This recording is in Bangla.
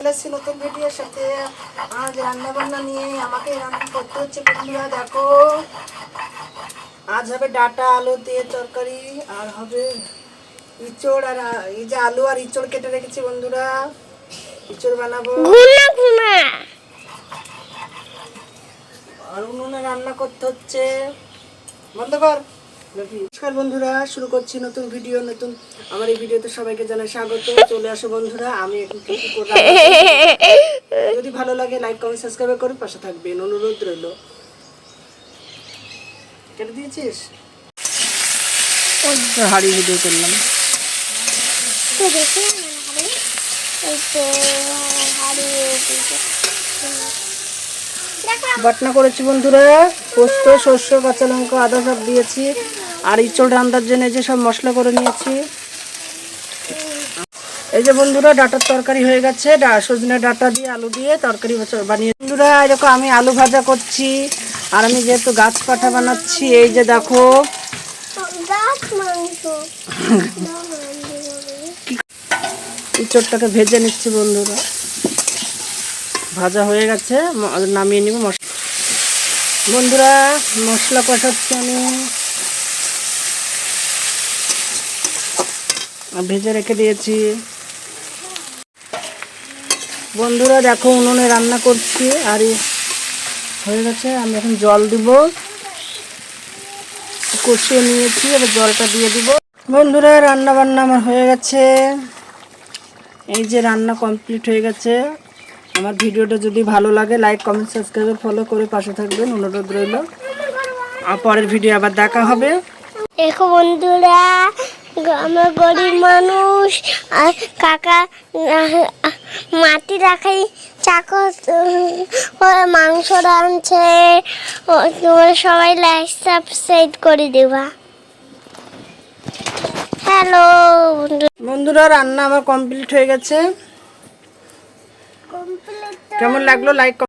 নতুন ভিডিওর সাথে আজ রান্না বান্না নিয়ে আমাকে রান্না করতে হচ্ছে। বন্ধুরা দেখো, আজ হবে ডাটা আলু দিয়ে তরকারি, আর হবে ইঁচড়, আর এই যে আলু আর ইঁচড় কেটে রেখেছি বন্ধুরা, ইঁচড় বানাবো। আর উনুনে রান্না করতে হচ্ছে। বন্ধ কর। নমস্কার বন্ধুরা, শুরু করছি নতুন ভিডিও। আমার এই ভিডিওতে সবাইকে জানাই স্বাগত। চলে আসো বন্ধুরা, আমি এখন কি করব। যদি ভালো লাগে লাইক কমেন্ট সাবস্ক্রাইব করে পাশে থাকবেন, অনুরোধ রইল। কেটে দিয়েছিস? হাড়ি ভিডিও করলাম। বাটনা করেছি বন্ধুরা, পোস্ত, সরষে, কাঁচা লঙ্কা, আদা সব দিয়েছি। আর ইঁচড় রান্নার জন্য যে সব মশলা করে নিয়েছি। এই যে বন্ধুরা, ডাটার তরকারি হয়ে গেছে। সজনে ডাটা দিয়ে আলু দিয়ে তরকারি বানিয়ে বন্ধুরা, এরকম আমি আলু ভাজা করছি। আর আমি যেহেতু গাছ পাঠা বানাচ্ছি, এই যে দেখো ইঁচড়টাকে ভেজে নিচ্ছি বন্ধুরা। ভাজা হয়ে গেছে, নামিয়ে নিব। বন্ধুরা মশলা কষাচ্ছি আমি, ভেজে রেখে দিয়েছি। বন্ধুরা দেখো, উনুনে রান্না করছি আর হয়ে গেছে। আমি এখন জল দিব, কষিয়ে নিয়েছি, এবার জলটা দিয়ে দিব। বন্ধুরা রান্না বান্না আমার হয়ে গেছে। এই যে রান্না কমপ্লিট হয়ে গেছে। আমার ভিডিওটা যদি ভালো লাগে লাইক কমেন্ট সাবস্ক্রাইব ফলো করে পাশে থাকবেন, অনুরোধ রইল। আর পরের ভিডিও আবার দেখা হবে। দেখো বন্ধুরা, আমার গরিব মানুষ আর কাকা মাটি রাখাই চাকর মাংস রাঁধছে। তোমরা সবাই লাইক সাবস্ক্রাইব করে দেবা। হ্যালো বন্ধুরা, রান্না আমার কমপ্লিট হয়ে গেছে। কেমন লাগলো লাইক